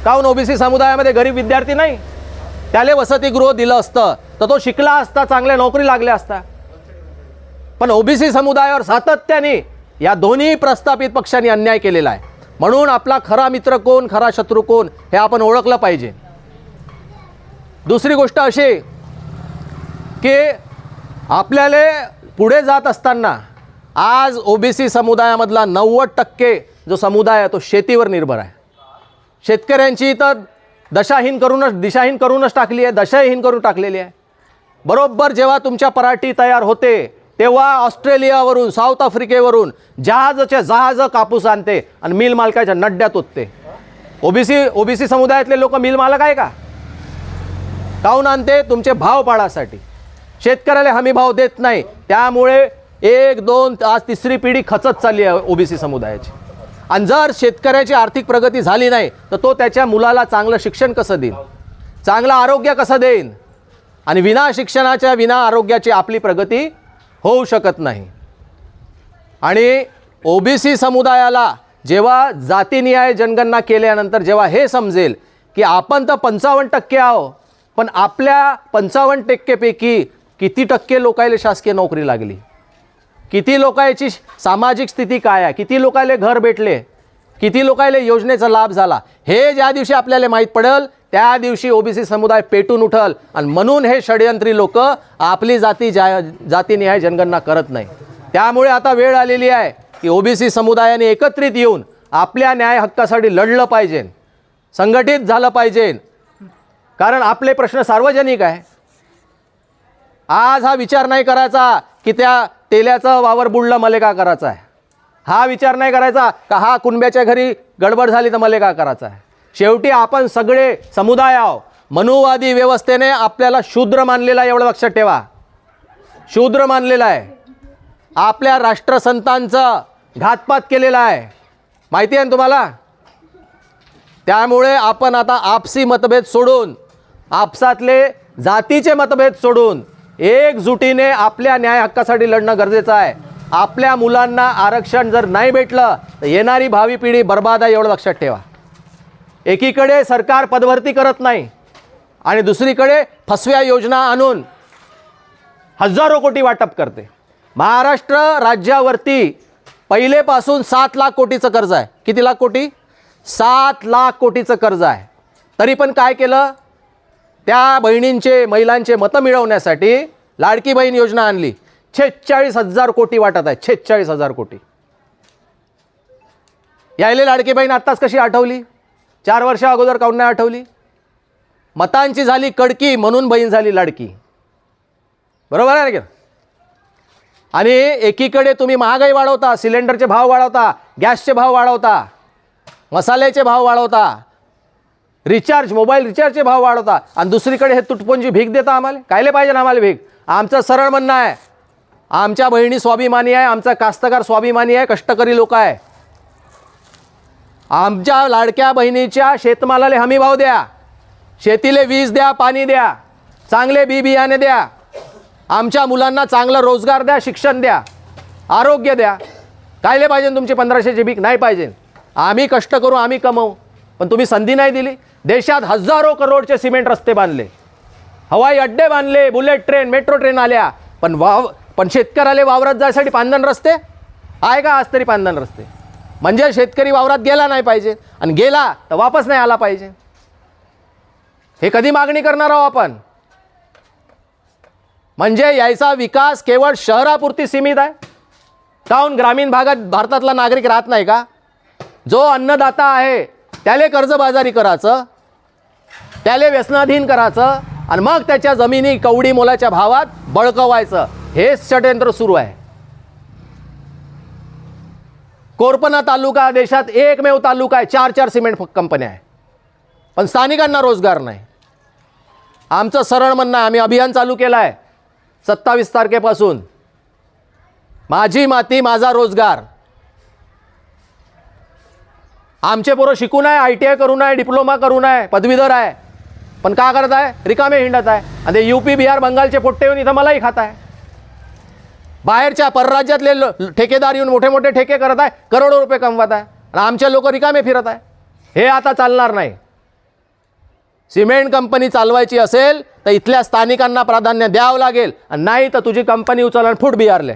काहून ओबीसी समुदायामध्ये गरीब विद्यार्थी नाही? त्याला वसतिगृह दिलं असतं तर तो शिकला असता, चांगल्या नोकरी लागल्या असता. पण ओबीसी समुदायावर सातत्याने या दोन्ही प्रस्थापित पक्षांनी अन्याय केलेला आहे. म्हणून आपला खरा मित्र कोण, खरा शत्रू कोण हे आपण ओळखलं पाहिजे. दुसरी गोष्ट अशी की आपल्याला पुढे जात असताना आज ओबीसी समुदायामधला 90% जो समुदाय आहे तो शेतीवर निर्भर आहे. शेतकऱ्यांची तर दिशाहीन करूनच टाकली आहे, दशाहीन करून टाकलेली आहे. बरोबर जेव्हा तुमच्या पराठी तयार होते तेव्हा ऑस्ट्रेलियावरून, साऊथ आफ्रिकेवरून जहाज कापूस आणते आणि मिल मालकाच्या नड्यात ओतते. ओबीसी समुदायातले लोक मिल मालक आहे का? काहून आणते? तुमचे भाव पाडासाठी. शेतकऱ्याला हमी भाव देत नाही, त्यामुळे 1, 2 आज तिसरी पिढी खचत चालली आहे ओबीसी समुदायाची. आणि जर शेतकऱ्याची आर्थिक प्रगती झाली नाही तर तो त्याच्या मुलाला चांगलं शिक्षण कसं देईल, चांगलं आरोग्य कसं देईल? आणि विना शिक्षणाच्या, विना आरोग्याची आपली प्रगती होऊ शकत नाही. आणि ओबीसी समुदायाला जेव्हा जातीनिहाय जनगणना केल्यानंतर जेव्हा हे समजेल की आपण तर 55% आहो, पण आपल्या 55% पैकी किती टक्के लोकायला शासकीय नोकरी लागली, किती लोकांची सामाजिक स्थिती काय आहे, किती लोकांना घर भेटले, किती लोकांना योजनेचा लाभ झाला, हे ज्या दिवशी आपल्याला माहीत पडेल त्या दिवशी ओबीसी समुदाय पेटून उठल. आणि म्हणून हे षडयंत्री लोक आपली जातीनिहाय जनगणना करत नाही. त्यामुळे आता वेळ आलेली आहे की ओबीसी समुदायाने एकत्रित येऊन आपल्या न्याय हक्कासाठी लढलं पाहिजे, संघटित झालं पाहिजे. कारण आपले प्रश्न सार्वजनिक आहे. आज हा विचार नाही करायचा की त्या तेल्याचं वावर बुडलं मले का करायचं आहे, हा विचार नाही करायचा का हा कुणब्याच्या घरी गडबड झाली तर मले का करायचं आहे. शेवटी आपण सगळे समुदाय आहो. मनुवादी व्यवस्थेने आपल्याला शूद्र मानलेला आहे, एवढं लक्षात ठेवा. शूद्र मानलेला आहे. आपल्या राष्ट्रसंतांचा घातपात केलेला आहे, माहिती आहे ना तुम्हाला. त्यामुळे आपण आता आपसी मतभेद सोडून, आपसातले जातीचे मतभेद सोडून एकजुटीने आपल्या न्याय हक्कासाठी लढणं गरजेचं आहे. आपल्या मुलांना आरक्षण जर नाही भेटलं तर येणारी भावी पिढी बर्बाद आहे, एवढं लक्षात ठेवा. एकीकडे सरकार पदभरती करत नाही आणि दुसरीकडे फसव्या योजना आणून हजारो कोटी वाटप करते. महाराष्ट्र राज्यावरती पहिलेपासून 7 लाख कोटीचं कर्ज आहे. किती लाख कोटी? 7 लाख कोटीचं कर्ज आहे. तरी पण काय केलं? त्या बहिणींचे, महिलांचे मतं मिळवण्यासाठी लाडकी बहीण योजना आणली. 46,000 कोटी वाटत आहे. 46,000 कोटी. यायले लाडकी बहीण आत्ताच कशी आठवली? 4 वर्ष अगोदर काऊन नाही आठवली? मतांची झाली कडकी म्हणून बहीण झाली लाडकी. बरोबर आहे ना? आणि एकीकडे तुम्ही महागाई वाढवता, सिलेंडरचे भाव वाढवता, गॅसचे भाव वाढवता, मसाल्याचे भाव वाढवता, मोबाईल रिचार्जचे भाव वाढवता, आणि दुसरीकडे हे तुटपुंजी भीक देता आम्हाला. कायले पाहिजे ना आम्हाला भीक? आमचं सरळ म्हणणं आहे, आमच्या बहिणी स्वाभिमानी आहे, आमचा कास्तकार स्वाभिमानी आहे, कष्टकरी लोक आहे. आमच्या लाडक्या बहिणीच्या शेतमालाला हमी भाव द्या, शेतीले वीज द्या, पाणी द्या, चांगले बी बियाणे द्या, आमच्या मुलांना चांगला रोजगार द्या, शिक्षण द्या, आरोग्य द्या. कायले पाहिजे तुमची 1500ची भीक? नाही पाहिजे. आम्ही कष्ट करू, आम्ही कमवू, पण तुम्ही संधी नाही दिली. देशात हजारो करोडचे सिमेंट रस्ते बांधले, हवाई अड्डे बांधले, बुलेट ट्रेन, मेट्रो ट्रेन आल्या, पण शेतकऱ्याला वावरात जायसाठी पांदन रस्ते आहे का? आज तरी पांदन रस्ते. म्हणजे शेतकरी वावरात गेला नाही पाहिजे, आणि गेला तर वापस नाही आला पाहिजे. हे कधी मागणी करणार आहोत आपण? म्हणजे याचा विकास केवळ शहरापुरती सीमित आहे. काहून ग्रामीण भागात भारतातला नागरिक राहत नाही का? जो अन्नदाता आहे त्याले कर्जबाजारी करायचं, त्याले व्यसनाधीन करायचं, आणि मग त्याच्या जमिनी कवडी मोलाच्या भावात बळकवायचं. हे षडयंत्र सुरू आहे. कोरपना तालुका देशात एकमेव तालुका आहे, 4 सिमेंट कंपन्या आहे, पण स्थानिकांना रोजगार नाही. आमचं सरळ म्हणणं आहे, आम्ही अभियान चालू केलं आहे 27 तारखेपासून, माझी माती माझा रोजगार. आमचे पोरं शिकून आहे, ITI करून आहे, डिप्लोमा करून आहे, पदवीधर आहे, पण का करत आहे? रिकामे हिंडत आहे. आणि ते UP, बिहार, बंगालचे पोट्टे येऊन इथं मलाही खात आहे. बाहेरच्या परराज्यातले ठेकेदार येऊन मोठे मोठे ठेके करत आहे, करोडो रुपये कमवत आहे, आणि आमचे लोक रिकामे फिरत आहे. हे आता चालणार नाही. सिमेंट कंपनी चालवायची असेल तर इथल्या स्थानिकांना प्राधान्य द्यावं लागेल, आणि नाही तर तुझी कंपनी उचल आणि फूट बिहारले.